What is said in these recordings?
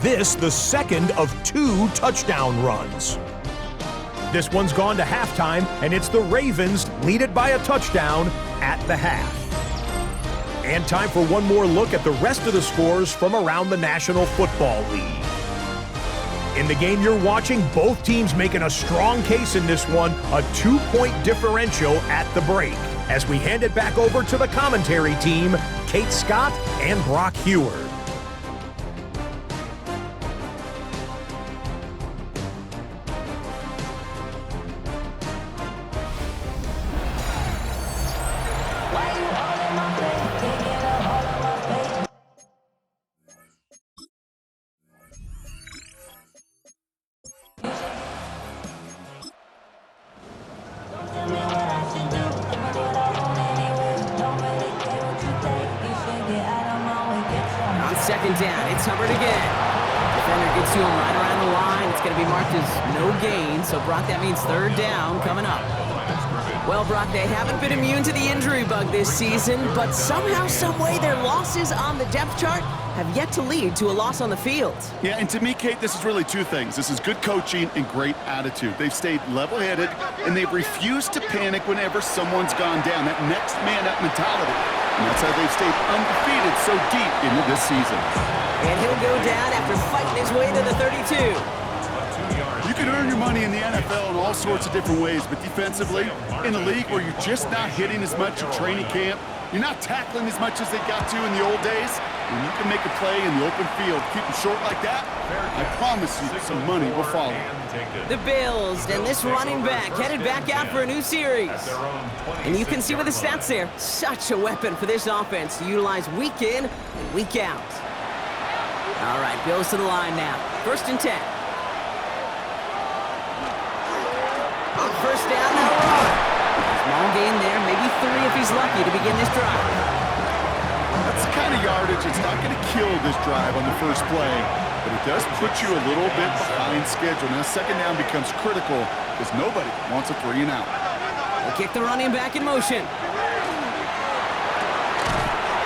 This the second of 2 touchdown runs. This one's gone to halftime, and it's the Ravens lead it by a touchdown at the half. And time for one more look at the rest of the scores from around the National Football League. In the game you're watching, both teams making a strong case in this one, a 2-point differential at the break. As we hand it back over to the commentary team, Kate Scott and Brock Heward. Second down, it's Hubbard again. Defender gets to him right around the line. It's going to be marked as no gain, so Brock, that means third down coming up. Well, Brock, they haven't been immune to the injury bug this season, but somehow, someway, their losses on the depth chart have yet to lead to a loss on the field. Yeah, and to me, Kate, this is really 2 things. This is good coaching and great attitude. They've stayed level-headed, and they've refused to panic whenever someone's gone down. That next man up mentality. And that's how they've stayed undefeated so deep into this season. And he'll go down after fighting his way to the 32. You can earn your money in the NFL in all sorts of different ways, but defensively, in a league where you're just not hitting as much in training camp, you're not tackling as much as they got to in the old days, when you can make a play in the open field, keep them short like that, I promise you some money will follow. The Bills and this running back headed back out for a new series. And you can see with the stats there, such a weapon for this offense to utilize week in and week out. All right, Bills to the line now. 1st and 10. On 1st down, now run. Small gain there, maybe 3 if he's lucky to begin this drive. That's the kind of yardage it's not going to kill this drive on the first play, but it does put you a little bit behind schedule. Now, 2nd down becomes critical because nobody wants a 3 and out. They'll kick the running back in motion.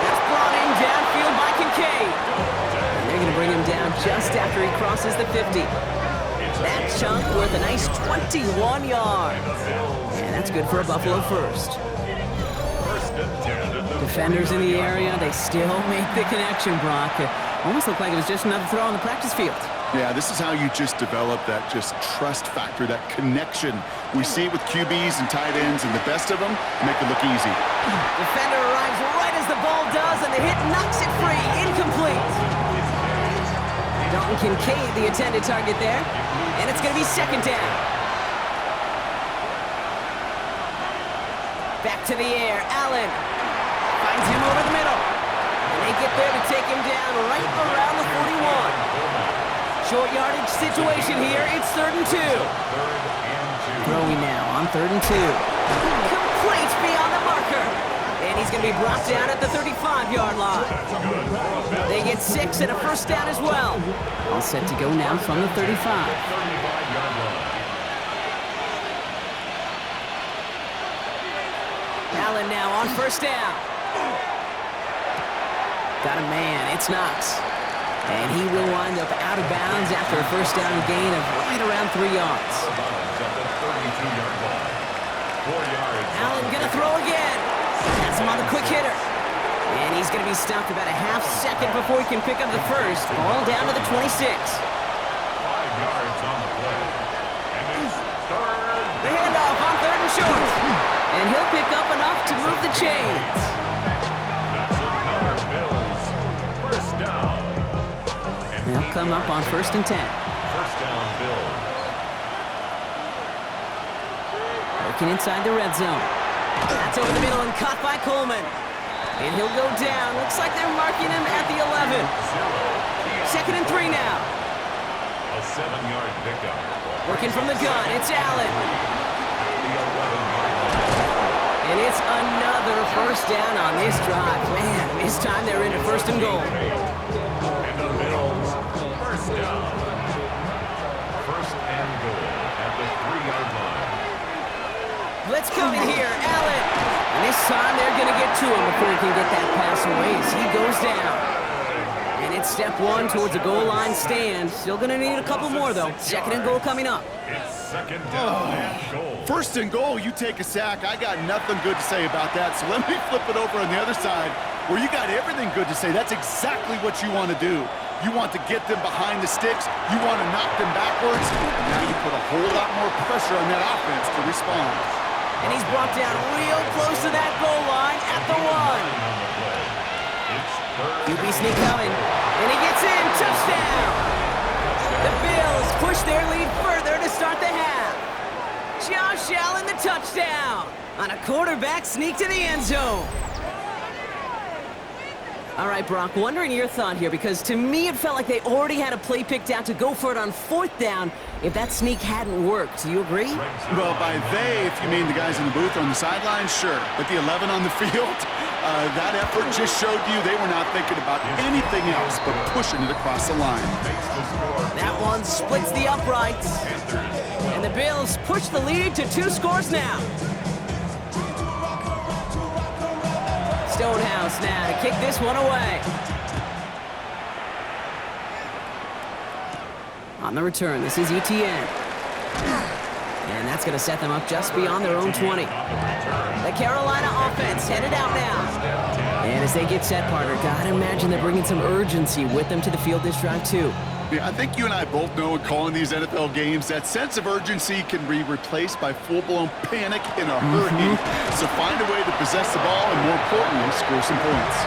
That's brought in downfield by Kincaid. And they're going to bring him down just after he crosses the 50. That chunk worth a nice 21 yards. And that's good for a Buffalo first. Defenders in the area, they still make the connection, Brock. It almost looked like it was just another throw on the practice field. Yeah, this is how you just develop that just trust factor, that connection. We see it with QBs and tight ends, and the best of them make it look easy. Defender arrives right as the ball does, and the hit knocks it free. Incomplete. Dalton Kincaid, the intended target there. And it's going to be 2nd down. Back to the air, Allen. Finds him over the middle. And they get there to take him down right around the 41. Short yardage situation here. It's 3rd and 2. Throwing now on 3rd and 2. Complete beyond the marker. And he's going to be brought down at the 35-yard line. They get 6 and a 1st down as well. All set to go now from the 35. Allen now on 1st down. Got a man, it's Knox. And he will wind up out of bounds after a 1st down gain of right around 3 yards. Allen gonna throw again. That's him on the quick hitter. And he's gonna be stopped about a half second before he can pick up the first. Ball down to the 26. 5 yards on the play. And it's third. The handoff on 3rd and short. And he'll pick up enough to move the chains. That's another Bills. 1st down. They'll come up on 1st and 10. 1st down, Bills. Working inside the red zone. That's over the middle and caught by Coleman. And he'll go down. Looks like they're marking him at the 11. 2nd and 3 now. A 7-yard pickup. Working from the gun, it's Allen. And it's another 1st down on this drive. Man, this time they're into 1st and goal. And the Bills, 1st down. 1st and goal at the 3-yard line. Blitz coming here, Allen. And this time they're going to get to him before he can get that pass away as he goes down. And It's step one towards a goal line stand. Still going to need a couple more, though. Second and goal coming up. It's second down and goal. First and goal, you take a sack. I got nothing good to say about that. So let me flip it over on the other side where you got everything good to say. That's exactly what you want to do. You want to get them behind the sticks. You want to knock them backwards. And now you put a whole lot more pressure on that offense to respond. And he's brought down real close to that goal line at the one. QB sneak coming. And he gets in. Touchdown. The Bills push their lead further to start the half. Josh Allen the touchdown on a quarterback sneak to the end zone. All right, Brock, wondering your thought here, because to me it felt like they already had a play picked out to go for it on fourth down if that sneak hadn't worked. Do you agree? Well, by they, if you mean the guys in the booth on the sideline, sure. But the 11 on the field, that effort just showed you they were not thinking about anything else but pushing it across the line. That one splits the uprights. And the Bills push the lead to 2 scores now. Stonehouse now to kick this one away. On the return, this is ETN. And that's going to set them up just beyond their own 20. The Carolina offense headed out now. And as they get set, partner, gotta imagine they're bringing some urgency with them to the field this drive, too. Yeah, I think you and I both know in calling these NFL games that sense of urgency can be replaced by full-blown panic in a hurry. So find a way to possess the ball and, more importantly, score some points.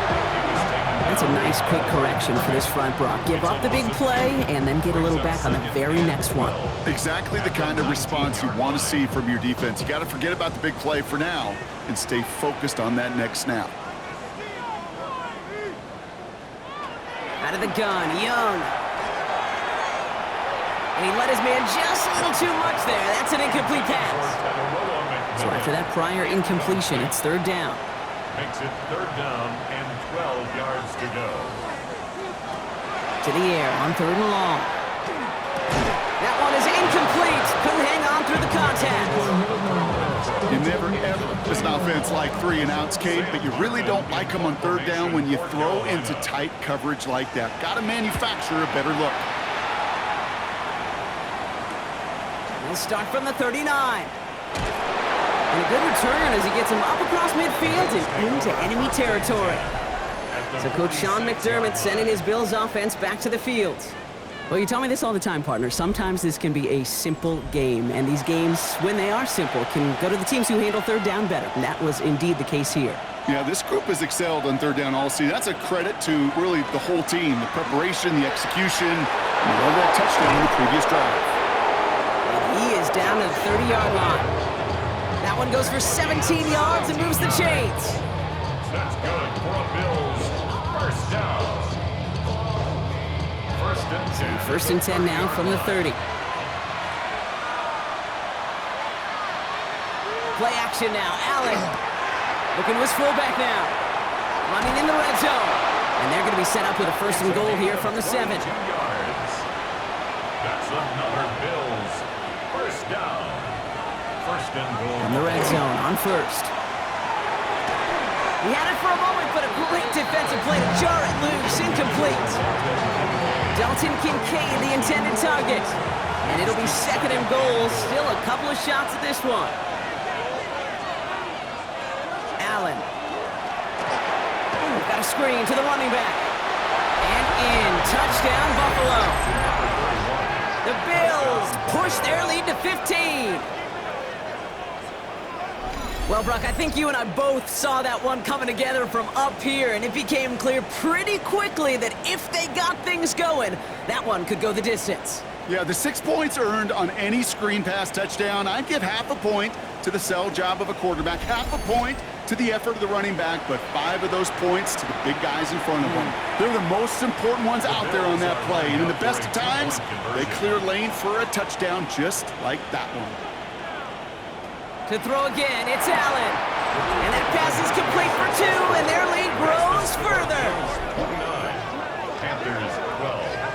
That's a nice quick correction for this front, Brock. Give up the big play and then get a little back on the very next one. Exactly the kind of response you want to see from your defense. You got to forget about the big play for now and stay focused on that next snap. Out of the gun, Young. And he let his man just a little too much there. That's an incomplete pass. So after that prior incompletion, it's third down. Makes it third down and 12 yards to go. To the air on third and long. That one is incomplete. Couldn't hang on through the contact. You never, ever, as an offense, like 3-and-outs, Kate, but you really don't like them on third down when you throw into tight coverage like that. Got to manufacture a better look. We'll start from the 39. And a good return as he gets him up across midfield and into enemy territory. So Coach Sean McDermott sending his Bills offense back to the field. Well, you tell me this all the time, partner. Sometimes this can be a simple game, and these games, when they are simple, can go to the teams who handle third down better. And that was indeed the case here. Yeah, this group has excelled on third down all season. That's a credit to really the whole team, the preparation, the execution, and that touchdown in the previous drive. He is down to the 30-yard line. That one goes for 17 yards and moves the chains. That's good for Bills. First down. First and 10 now from the 30. Play action now. Allen looking to his fullback now. Running in the red zone. And they're going to be set up with a first and goal here from the 7. 2 yards. That's another Bills. First down. First and goal. From the red zone on first. He had it for a moment, but a great defensive play to jar it loose. Incomplete. Dalton Kincaid, the intended target. And it'll be second and goal. Still a couple of shots at this one. Allen. Got a screen to the running back. And in. Touchdown, Buffalo. The Bills push their lead to 15. Well, Brock, I think you and I both saw that one coming together from up here, and it became clear pretty quickly that if they got things going, that one could go the distance. Yeah, the 6 points earned on any screen pass touchdown. I'd give half a point to the sell job of a quarterback, half a point to the effort of the running back, but 5 of those points to the big guys in front of them. They're the most important ones out there on that play, and in the best of times, they clear lane for a touchdown just like that one. To throw again, it's Allen. And that pass is complete for 2, and their lead grows further. 29. Panthers 12.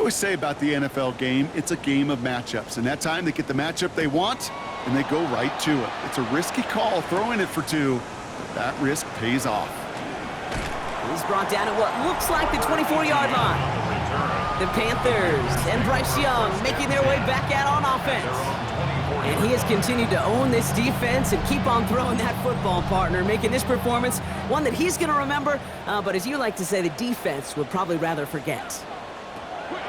always say about the NFL game, it's a game of matchups. And that time they get the matchup they want, and they go right to it. It's a risky call throwing it for 2, but that risk pays off. He's brought down at what looks like the 24-yard line. The Panthers and Bryce Young making their way back out on offense. And he has continued to own this defense and keep on throwing that football, partner, making this performance one that he's going to remember, but as you like to say, the defense would probably rather forget.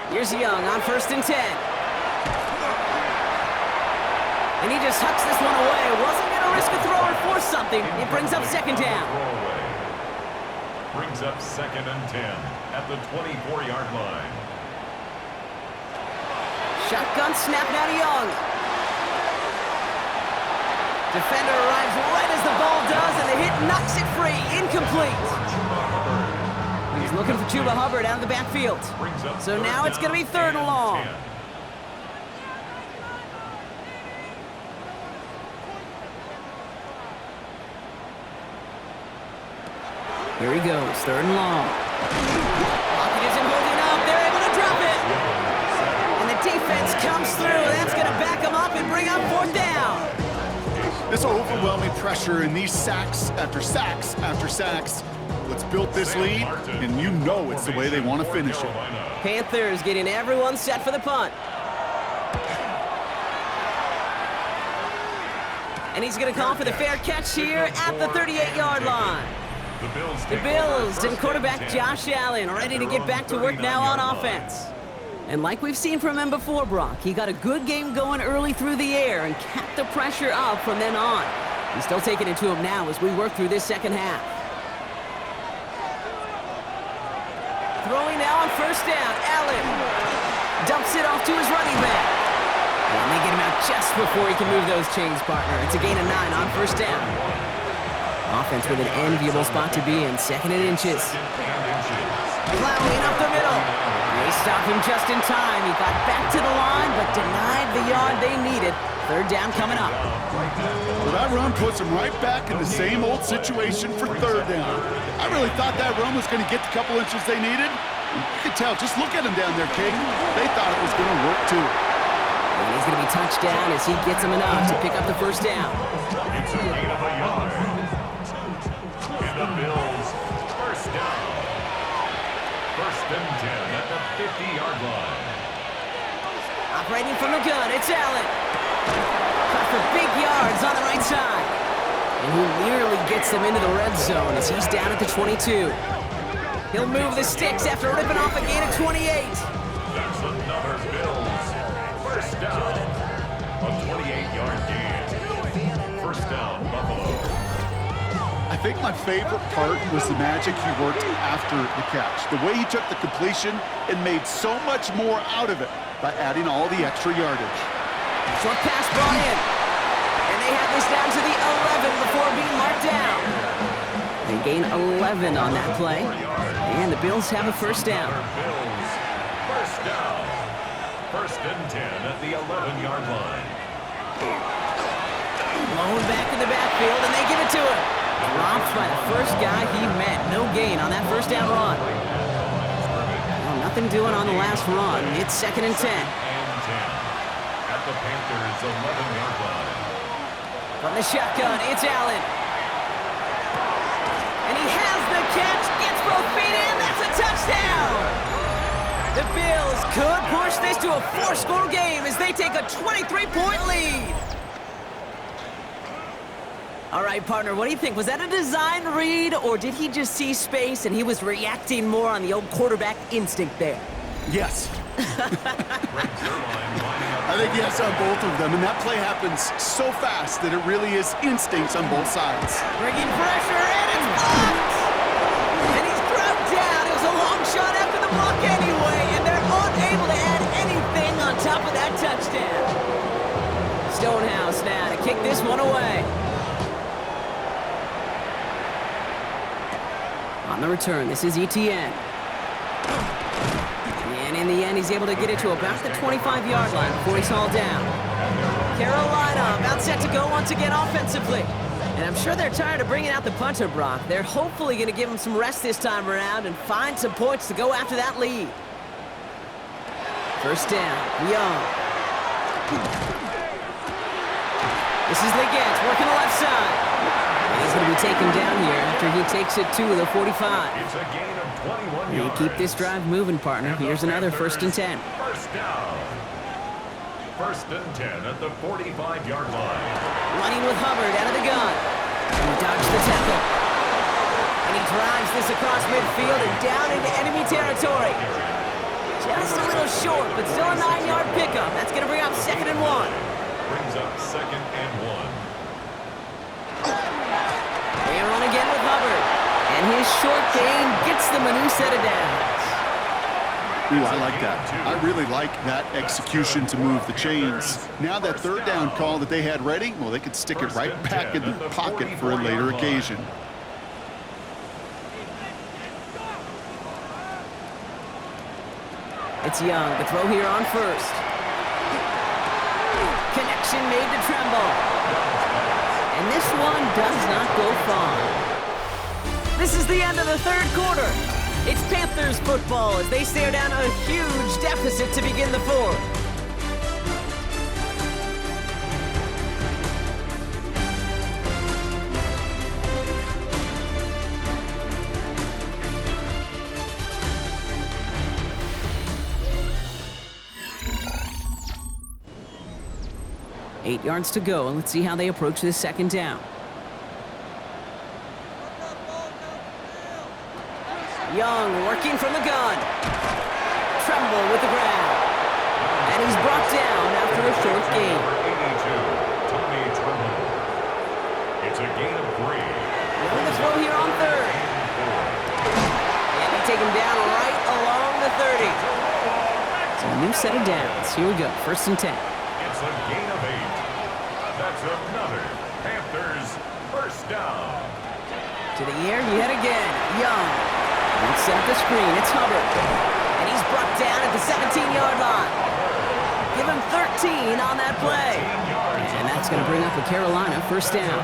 Here's Young on 1st and 10. And he just hucks this one away. Wasn't going to risk a throw or force something. It brings up 2nd down. Brings up 2nd and 10 at the 24-yard line. Shotgun snap now to Young. Defender arrives right as the ball does, and the hit knocks it free. Incomplete. He's looking for Chuba Hubbard out of the backfield. So now it's going to be 3rd and long. Here he goes, 3rd and long. Pocket isn't holding up. They're able to drop it. And the defense comes through. That's going to back them up and bring up 4th down. This overwhelming pressure and these sacks after sacks after sacks. Let's build this lead, and you know it's the way they want to finish it. Panthers getting everyone set for the punt. And he's going to call for the fair catch here at the 38-yard line. The Bills and quarterback Josh Allen ready to get back to work now on offense. And like we've seen from him before, Brock, he got a good game going early through the air and kept the pressure up from then on. He's still taking it to him now as we work through this 2nd half. Throwing now on 1st down, Allen dumps it off to his running back. And they get him out just before he can move those chains, partner. It's a gain of 9 on 1st down. Offense with an enviable spot to be in, 2nd and inches. Plowing up the middle. They stopped him just in time. He got back to the line, but denied the yard they needed. 3rd down coming up. Well, that run puts them right back in the same old situation for 3rd down. I really thought that run was going to get the couple inches they needed. And you could tell, just look at them down there, King. They thought it was going to work too. And he's going to be touched down as he gets him enough to pick up the 1st down. It's a gain of a yard. And the Bills, 1st down. 1st and 10 at the 50-yard line. Operating from the gun, it's Allen. Cut for big yards on the right side. And he nearly gets them into the red zone as he's down at the 22. He'll move the sticks after ripping off a gain of 28. That's another Bills. 1st down. A 28-yard gain. 1st down, Buffalo. I think my favorite part was the magic he worked after the catch. The way he took the completion and made so much more out of it by adding all the extra yardage. Short pass brought in. And they have this down to the 11 before being marked down. They gain 11 on that play. And the Bills have a 1st down. Bills, 1st down. 1st and 10 at the 11-yard line. Blown back in the backfield, and they give it to him. Dropped by the first guy he met. No gain on that 1st down run. Well, nothing doing on the last run. It's 2nd and 10. At the Panthers' 11-yard line. From the shotgun, it's Allen. And he has the catch, gets both feet in, that's a touchdown! The Bills could push this to a 4-score game as they take a 23-point lead. All right, partner, what do you think? Was that a design read, or did he just see space and he was reacting more on the old quarterback instinct there? Yes. I think yes on both of them, and that play happens so fast that it really is instincts on both sides. Bringing pressure, and it's blocked! And he's dropped down. It was a long shot after the block anyway, and they're unable to add anything on top of that touchdown. Stonehouse now to kick this one away. On the return, this is ETN. And in the end, he's able to get it to about the 25-yard line before he's hauled down. Carolina about set to go once again offensively. And I'm sure they're tired of bringing out the punter, Brock. They're hopefully going to give him some rest this time around and find some points to go after that lead. First down, Young. This is Liggett, working the left side. And he's going to be taken down here after he takes it to the 45. It's a gain of 21 You yards. keep this drive moving, partner. Here's another first and 10. First down. First and 10 at the 45-yard line. Running with Hubbard out of the gun. And he dodged the tackle. And he drives this across midfield and down into enemy territory. Just a little short, but still a 9-yard pickup. That's going to bring up 2nd and 1. Brings up 2nd and 1. They run again with Hubbard. And his short gain gets them a new set of downs. Ooh, I like that. I really like that execution to move the chains. Now that third down call that they had ready, well, they could stick it right back in the pocket for a later occasion. It's Young, the throw here on first. Connection made to Tremble. And this one does not go far. This is the end of the third quarter. It's Panthers football as they stare down a huge deficit to begin the fourth. Eight yards to go, and let's see how they approach this second down. Young working from the gun. Tremble with the grab. And he's brought down after a short gain. 82, Tommy Tremble. It's a gain of 3. Young the throw here on third. And they take him down right along the 30. So a new set of downs. Here we go, first and 10. It's a gain of 8. That's another Panthers first down. To the air yet again. Young. Let's set up the screen. It's Hubbard. And he's brought down at the 17-yard line. Give him 13 on that play. And that's going to bring up a Carolina first down.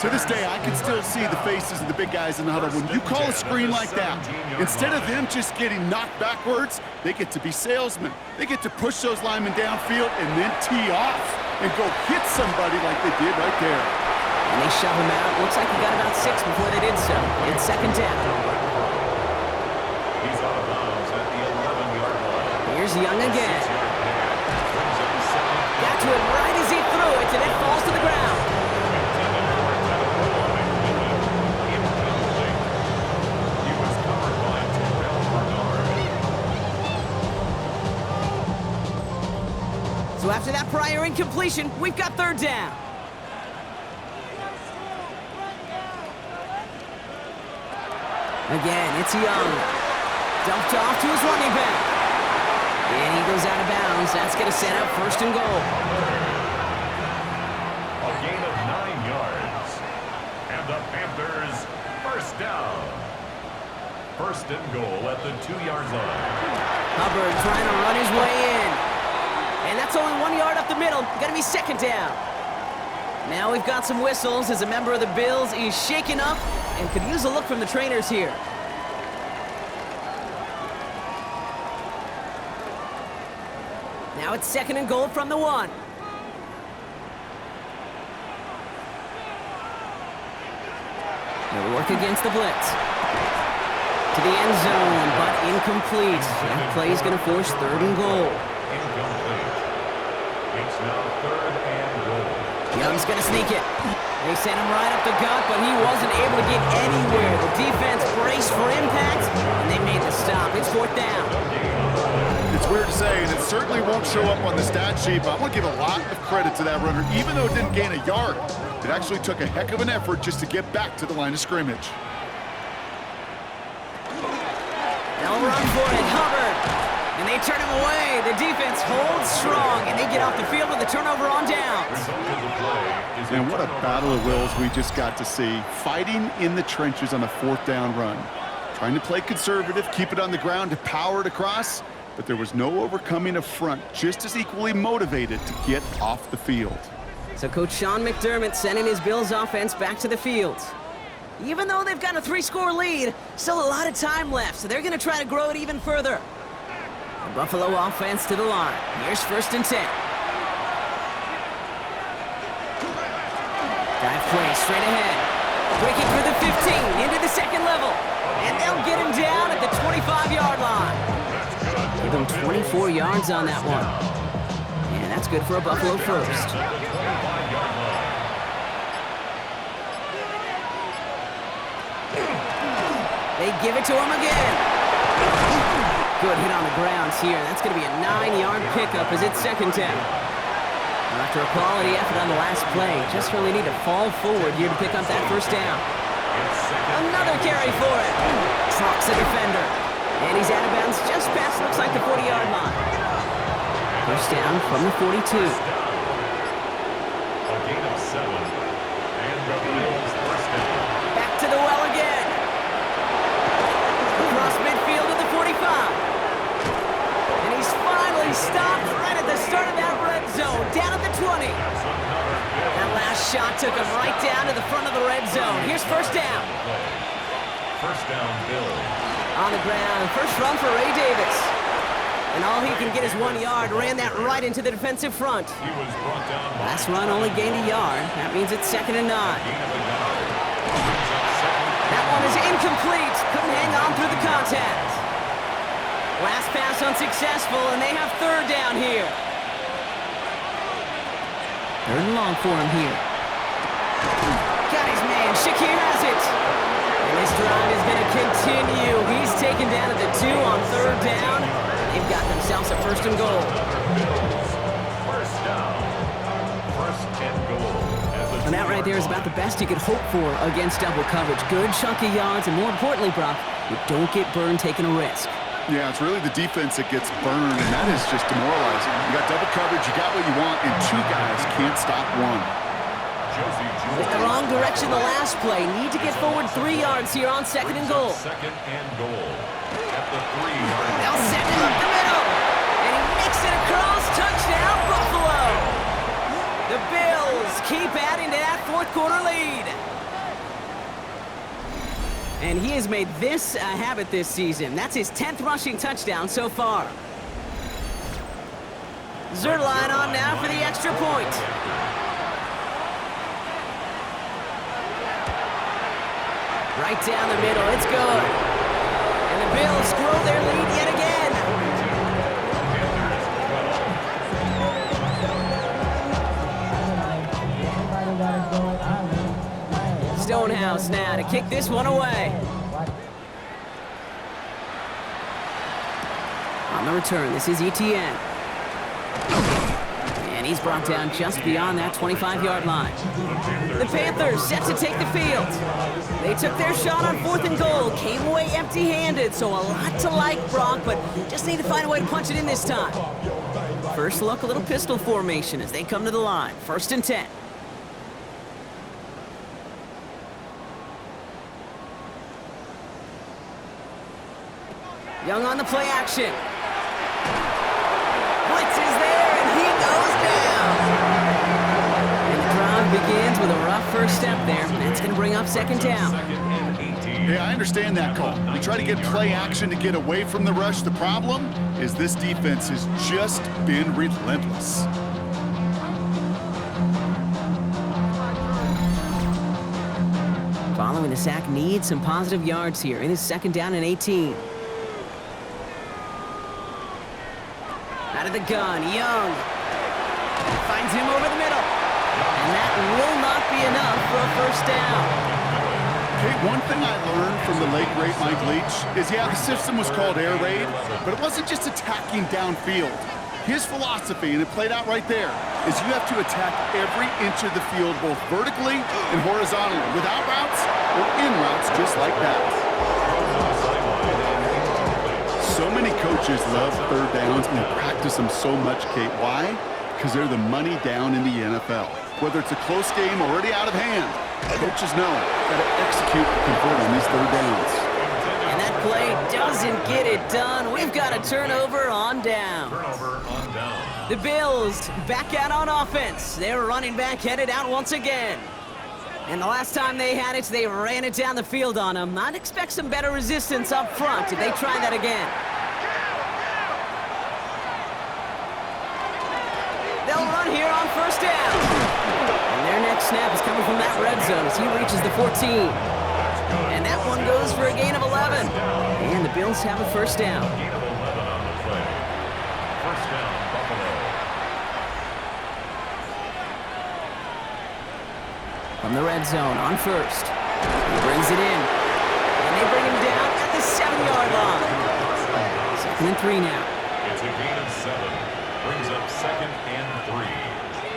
To this day, I can still see the faces of the big guys in the huddle. When you call a screen like that, instead of them just getting knocked backwards, they get to be salesmen. They get to push those linemen downfield and then tee off and go hit somebody like they did right there. And they shove him out. Looks like he got about 6 before they did so. It's second down. He's out of bounds at the 11-yard line. Here's Young again. Got to it right as he threw it, and it falls to the ground. He was covered by Terrell Bernard. So after that prior incompletion, we've got third down. Again, it's Young. Dumped off to his running back. And he goes out of bounds. That's going to set up first and goal. A gain of 9 yards. And the Panthers first down. First and goal at the 2-yard line. Hubbard trying to run his way in. And that's only 1 yard up the middle. Going to be second down. Now we've got some whistles as a member of the Bills is shaken up and could use a look from the trainers here. Now it's second and goal from the 1. They'll work against the blitz. To the end zone, but incomplete. That play is going to force third and goal. Incomplete. It's now third and goal. Young's going to sneak it. They sent him right up the gut, but he wasn't able to get anywhere. The defense braced for impact, and they made the stop. It's fourth down. It's weird to say, and it certainly won't show up on the stat sheet, but I want to give a lot of credit to that runner. Even though it didn't gain a yard, it actually took a heck of an effort just to get back to the line of scrimmage. They'll run for it, Hubbard. And they turn him away. The defense holds strong, and they get off the field with a turnover on downs. And what a battle of wills we just got to see. Fighting in the trenches on a fourth down run. Trying to play conservative, keep it on the ground to power it across, but there was no overcoming a front just as equally motivated to get off the field. So Coach Sean McDermott sending his Bills offense back to the field. Even though they've got a 3-score lead, still a lot of time left, so they're going to try to grow it even further. The Buffalo offense to the line. Here's 1st and 10. Dive play straight ahead. Breaking through the 15 into the 2nd level. And they'll get him down at the 25-yard line. Give him 24 yards on that one. And that's good for a Buffalo first. They give it to him again. Good hit on the grounds here. That's going to be a 9-yard pickup as it's 2nd down. After a quality effort on the last play, just really need to fall forward here to pick up that 1st down. Another carry for it. Trucks a defender. And he's out of bounds just past, looks like the 40-yard line. 1st down from the 42. A gain of 7. And the Bills 1st down. Back to the well again. Across midfield to the 45. And he's finally stopped right at the start of that red zone, down at the 20. That last shot took him right down to the front of the red zone. Here's 1st down. 1st down, Bills. On the ground, 1st run for Ray Davis. And all he can get is 1 yard, ran that right into the defensive front. He was brought down by Last run only gained a yard. That means it's 2nd and 9. That one is incomplete. Couldn't hang on through the contact. Last pass unsuccessful, and they have 3rd down here. 3rd and long for him here. Got his man. Shakir has it. And this drive is going to continue. He's taken down at the 2 on 3rd down. They've got themselves a 1st and goal. 1st down. 1st and goal. And that right there is about the best you could hope for against double coverage. Good chunky yards, and more importantly, Brock, you don't get burned taking a risk. Yeah, it's really the defense that gets burned, and that is just demoralizing. You got double coverage, you got what you want, and 2 guys can't stop one. With the wrong direction the last play. Need to get forward 3 yards here on 2nd and goal. 2nd and goal. At the 3-yard line. They'll send him up the middle. And he makes it across. Touchdown, Buffalo. The Bills keep adding to that 4th quarter lead. And he has made this a habit this season. That's his 10th rushing touchdown so far. Zerline on now for the extra point. Right down the middle, it's good. And the Bills grow their lead yet again. Stonehouse now to kick this one away. On the return, this is ETN. And he's brought down just beyond that 25-yard line. The Panthers set to take the field. They took their shot on 4th and goal, came away empty-handed, so a lot to like, Brock, but just need to find a way to punch it in this time. First look, a little pistol formation as they come to the line. 1st and 10. Young on the play action. Blitz is there, and he goes down. And the drive begins with a rough first step there. That's going to bring up 2nd down. Yeah, I understand that call. You try to get play action to get away from the rush. The problem is this defense has just been relentless. Following the sack, needs some positive yards here. It is 2nd down and 18. Out of the gun, Young. Finds him over the middle. And that will not be enough for a 1st down. Okay, one thing I learned from the late great Mike Leach is, yeah, the system was called air raid, but it wasn't just attacking downfield. His philosophy, and it played out right there, is you have to attack every inch of the field, both vertically and horizontally, without routes or in routes just like that. So many coaches love 3rd downs and they practice them so much, Kate. Why? Because they're the money down in the NFL. Whether it's a close game already out of hand, coaches know got to execute and convert on these 3rd downs. And that play doesn't get it done. We've got a turnover on down. The Bills back out on offense. Their running back headed out once again. And the last time they had it, they ran it down the field on him. I'd expect some better resistance up front if they try that again. touchdown run here on first down. And their next snap is coming from that red zone as he reaches the 14. And that one goes for a gain of 11. And the Bills have a first down. Gain of 11 on the play. First down, Buffalo. From the red zone on first. He brings it in. And they bring him down at the 7-yard line. 2nd and 3 now. It's a gain of 7. Brings up 2nd and 3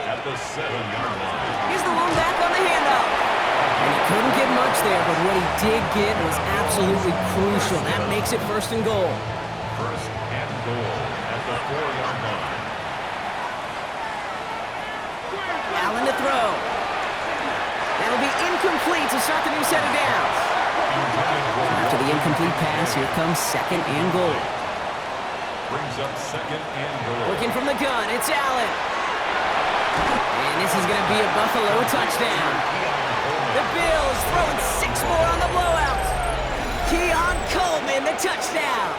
at the 7-yard line. Here's the lone back on the handoff. And he couldn't get much there, but what he did get was absolutely crucial. That makes it 1st and goal. 1st and goal at the 4-yard line. Allen to throw. That'll be incomplete to start the new set of downs. After the incomplete pass, here comes 2nd and goal. Brings up 2nd and goal. Working from the gun, it's Allen. And this is going to be a Buffalo touchdown. The Bills throwing 6 more on the blowout. Keon Coleman, the touchdown.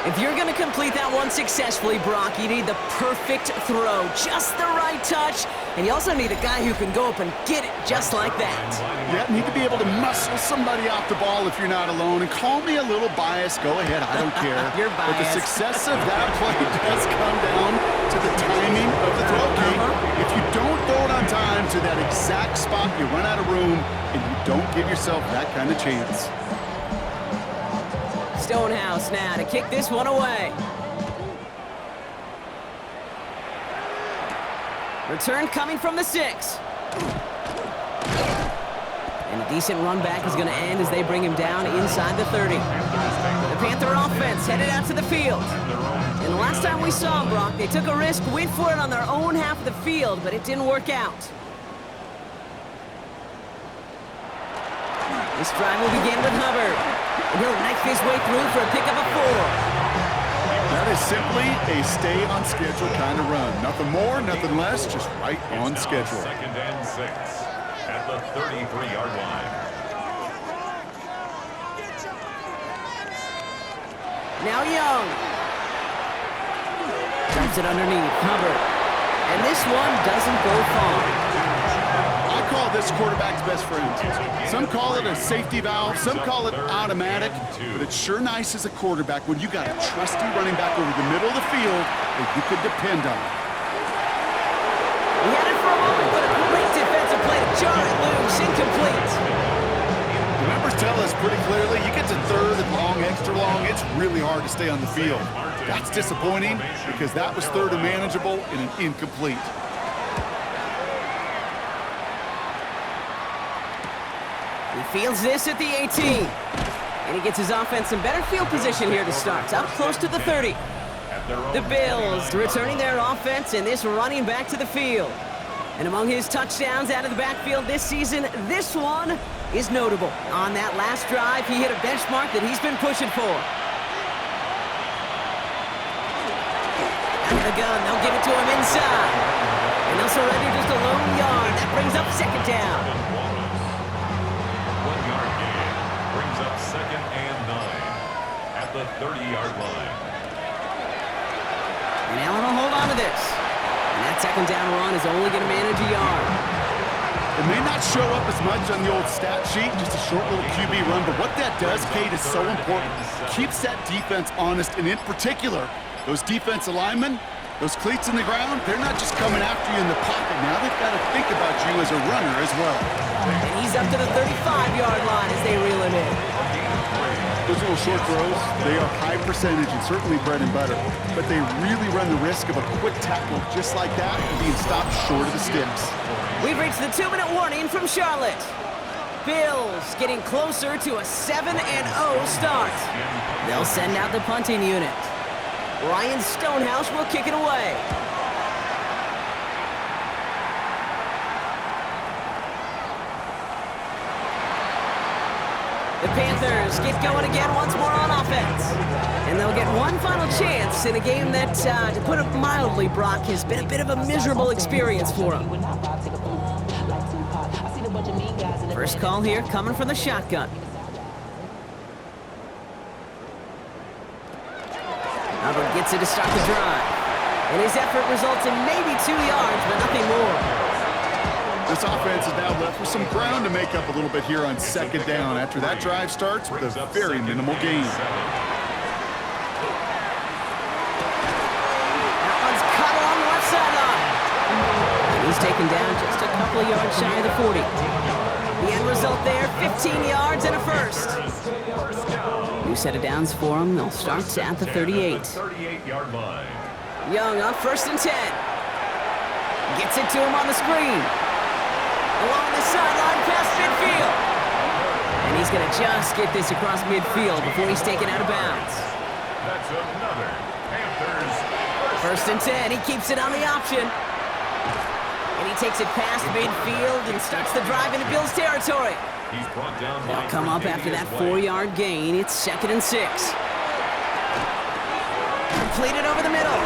If you're going to complete that one successfully, Brock, you need the perfect throw, just the right touch, and you also need a guy who can go up and get it just like that. Yeah, need to be able to muscle somebody off the ball if you're not alone. And call me a little biased. Go ahead, I don't care. You're But the biased. success of that play does come down to the timing of the throw, Kate. If you don't throw it on time to that exact spot, you run out of room, and you don't give yourself that kind of chance. Stonehouse now to kick this one away. Return coming from the 6. And a decent run back is going to end as they bring him down inside the 30. The Panther offense headed out to the field. And the last time we saw them, Brock, they took a risk, went for it on their own half of the field, but it didn't work out. This drive will begin with Hubbard. And he'll knife his way through for a pickup of 4. That is simply a stay-on-schedule kind of run. Nothing more, nothing less, just right on schedule. 2nd and 6 at the 33-yard line. Now Young. Dumps it underneath. Hubbard. And this one doesn't go far. I call this quarterback's best friend. Some call it a safety valve, some call it automatic, but it's sure nice as a quarterback when you got a trusty running back over the middle of the field that you could depend on. He had it for a moment, but a great defensive play to jar it loose. Incomplete. The numbers tell us pretty clearly, you get to 3rd and long, extra long, it's really hard to stay on the field. That's disappointing because that was 3rd and manageable and an incomplete. He fields this at the 18. And he gets his offense in better field position here to start. Up close to the 30. The Bills returning their offense and this running back to the field. And among his touchdowns out of the backfield this season, this one is notable. On that last drive, he hit a benchmark that he's been pushing for. Out of the gun, they'll give it to him inside. And they'll surrender just a lone yard. That brings up 2nd down. 1-yard gain brings up 2nd and 9 at the 30-yard line. And Allen will hold on to this. And that 2nd down run is only going to manage a yard. It may not show up as much on the old stat sheet, just a short little QB run, but what that does, Kate, is so important. Keeps that defense honest, and in particular, those defensive linemen, those cleats in the ground, they're not just coming after you in the pocket now. They've got to think about you as a runner as well. And he's up to the 35-yard line as they reel him in. Those little short throws, they are high percentage and certainly bread and butter, but they really run the risk of a quick tackle just like that and being stopped short of the sticks. We've reached the 2-minute warning from Charlotte. Bills getting closer to a 7-0 start. They'll send out the punting unit. Ryan Stonehouse will kick it away. The Panthers get going again once more on offense. And they'll get one final chance in a game that, to put it mildly, Brock, has been a bit of a miserable experience for them. First call here coming from the shotgun. Hubbard gets it to start the drive. And his effort results in maybe 2 yards, but nothing more. This offense is now left with some ground to make up a little bit here on second down after that drive starts with a very minimal gain. That one's cut along the left sideline. And he's taken down just a couple of yards shy of the 40. The end result there, 15 yards and a first. New set of downs for him. They'll start at the 38. 38-yard line. Young on 1st and 10. Gets it to him on the screen. Along the sideline past midfield. And he's going to just get this across midfield before he's taken out of bounds. That's another Panthers 1st and 10. He keeps it on the option. And he takes it past midfield and starts the drive into Bills territory. He's brought down. They'll come up after that 4-yard gain. It's 2nd and 6. Completed over the middle.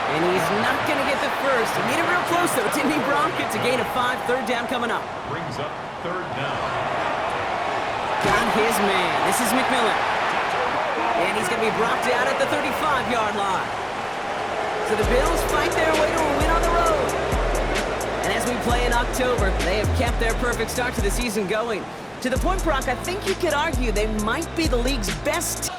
And he's not going to get the first. He made it real close, though, didn't he, Bronk? It's a gain of 5, 3rd down coming up. Brings up 3rd down. Got his man. This is McMillan. And he's going to be brought down at the 35-yard line. So the Bills fight their way to a win on the road. And as we play in October, they have kept their perfect start to the season going. To the point, Brock, I think you could argue they might be the league's best